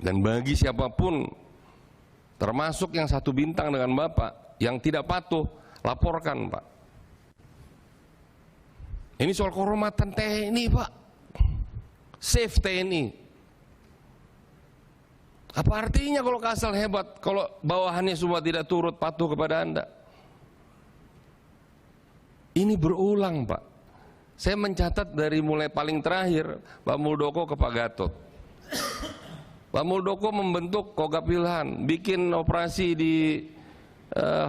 Dan bagi siapapun, termasuk yang 1 bintang dengan Bapak, yang tidak patuh, laporkan Pak. Ini soal kehormatan TNI Pak, save TNI. Apa artinya kalau Kasal hebat, kalau bawahannya semua tidak turut patuh kepada Anda? Ini berulang Pak. Saya mencatat dari mulai paling terakhir Pak Muldoko ke Pak Gatot. Pak Muldoko membentuk Kogab Wilhan, bikin operasi di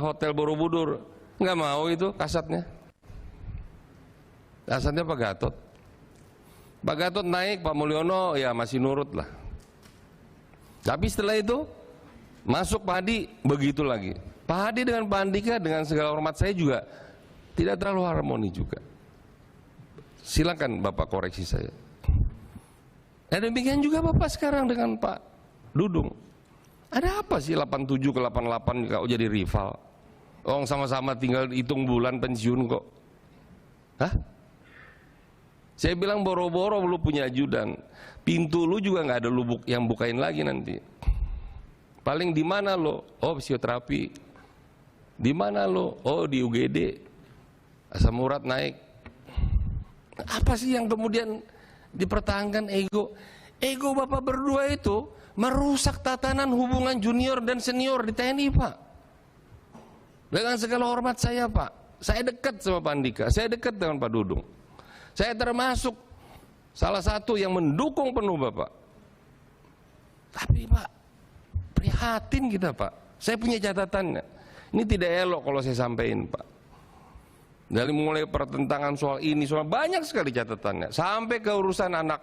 Hotel Borobudur, nggak mau itu Kasatnya. Kasatnya Pak Gatot. Pak Gatot naik, Pak Mulyono ya masih nurut lah. Tapi setelah itu masuk Pak Hadi, begitu lagi. Pak Hadi dengan Pak Andika, dengan segala hormat saya juga tidak terlalu harmoni juga. Silakan Bapak koreksi saya. Dan demikian juga Bapak sekarang dengan Pak Dudung. Ada apa sih 87 ke 88 kok jadi rival? Oh, sama-sama tinggal hitung bulan pensiun kok. Hah? Saya bilang boro-boro lu punya ajudan. Pintu lu juga nggak ada lu yang bukain lagi nanti. Paling di mana lo? Oh, fisioterapi. Di mana lo? Oh, di UGD. Asam urat naik. Apa sih yang kemudian dipertahankan ego? Ego Bapak berdua itu merusak tatanan hubungan junior dan senior di TNI Pak. Dengan segala hormat saya Pak, saya dekat sama Pak Andika, saya dekat dengan Pak Dudung. Saya termasuk salah satu yang mendukung penuh Bapak. Tapi Pak, prihatin kita Pak. Saya punya catatannya. Ini tidak elok kalau saya sampaikan Pak. Dari mulai pertentangan soal ini, soal banyak sekali catatannya. Sampai ke urusan anak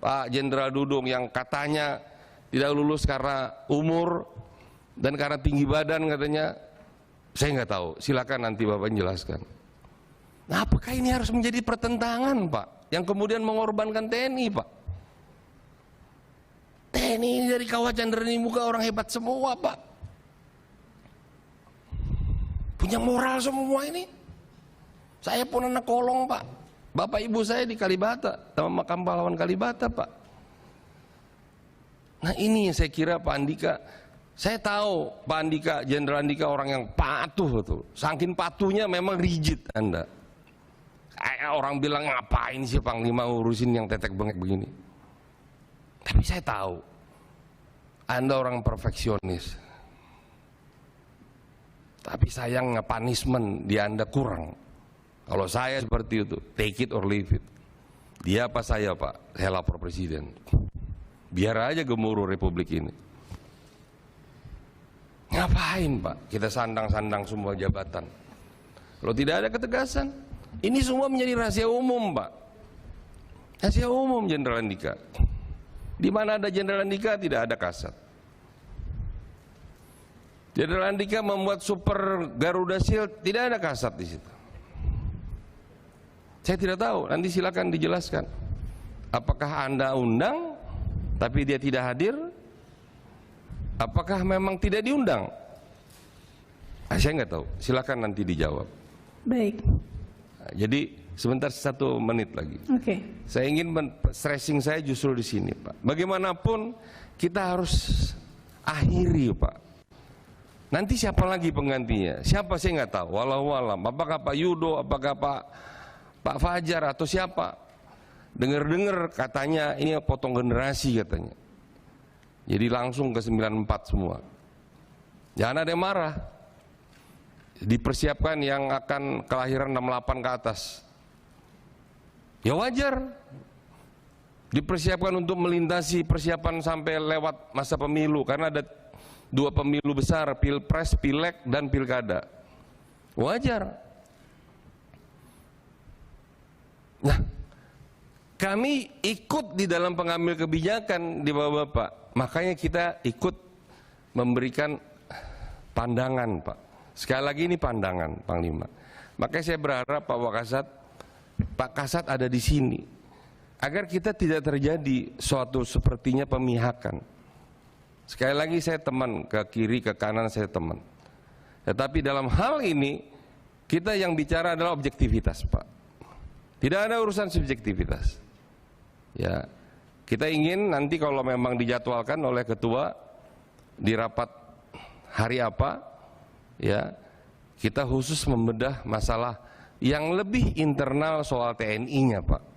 Pak Jenderal Dudung yang katanya tidak lulus karena umur dan karena tinggi badan katanya. Saya nggak tahu, silakan nanti Bapak jelaskan. Nah, apakah ini harus menjadi pertentangan Pak, yang kemudian mengorbankan TNI Pak? TNI ini dari Kawah Chandra Muga orang hebat semua Pak, punya moral semua ini. Saya pun anak kolong Pak, bapak ibu saya di Kalibata, sama makam pahlawan Kalibata Pak. Nah ini yang saya kira Pak Andika, saya tahu Pak Andika, Jenderal Andika orang yang patuh tuh, saking patuhnya memang rigid Anda. Orang bilang ngapain sih Panglima urusin yang tetek bengek begini. Tapi saya tahu Anda orang perfeksionis. Tapi sayangnya punishment di Anda kurang. Kalau saya seperti itu, take it or leave it. Dia apa saya Pak? Saya lapor Presiden. Biar aja gemuruh Republik ini. Ngapain Pak? Kita sandang-sandang semua jabatan. Kalau tidak ada ketegasan, ini semua menjadi rahasia umum Pak. Rahasia umum Jenderal Andika. Di mana ada Jenderal Andika tidak ada Kasat. Jenderal Andika membuat Super Garuda Shield, tidak ada Kasat di situ. Saya tidak tahu, nanti silakan dijelaskan. Apakah Anda undang, tapi dia tidak hadir? Apakah memang tidak diundang? Saya nggak tahu, silakan nanti dijawab. Baik. Nah, jadi sebentar 1 menit lagi. Oke. Saya ingin stressing saya justru di sini Pak. Bagaimanapun kita harus akhiri Pak. Nanti siapa lagi penggantinya? Siapa saya nggak tahu. Walau alam. Apakah Pak Yudo? Apakah Pak Fajar atau siapa? Dengar-dengar katanya ini potong generasi katanya. Jadi langsung ke 94 semua. Jangan ada yang marah. Dipersiapkan yang akan kelahiran 68 ke atas. Ya wajar. Dipersiapkan untuk melintasi persiapan sampai lewat masa pemilu. Karena ada 2 pemilu besar, Pilpres, Pileg, dan Pilkada. Wajar. Nah, kami ikut di dalam pengambil kebijakan di bawah Bapak. Makanya kita ikut memberikan pandangan Pak. Sekali lagi ini pandangan Panglima. Makanya saya berharap Pak Kasat ada di sini. Agar kita tidak terjadi suatu sepertinya pemihakan. Sekali lagi saya teman, ke kiri ke kanan saya teman. Tetapi dalam hal ini kita yang bicara adalah objektivitas Pak. Tidak ada urusan subjektivitas. Ya, Kita ingin nanti kalau memang dijadwalkan oleh ketua di rapat hari apa, ya, kita khusus membedah masalah yang lebih internal soal TNI-nya, Pak.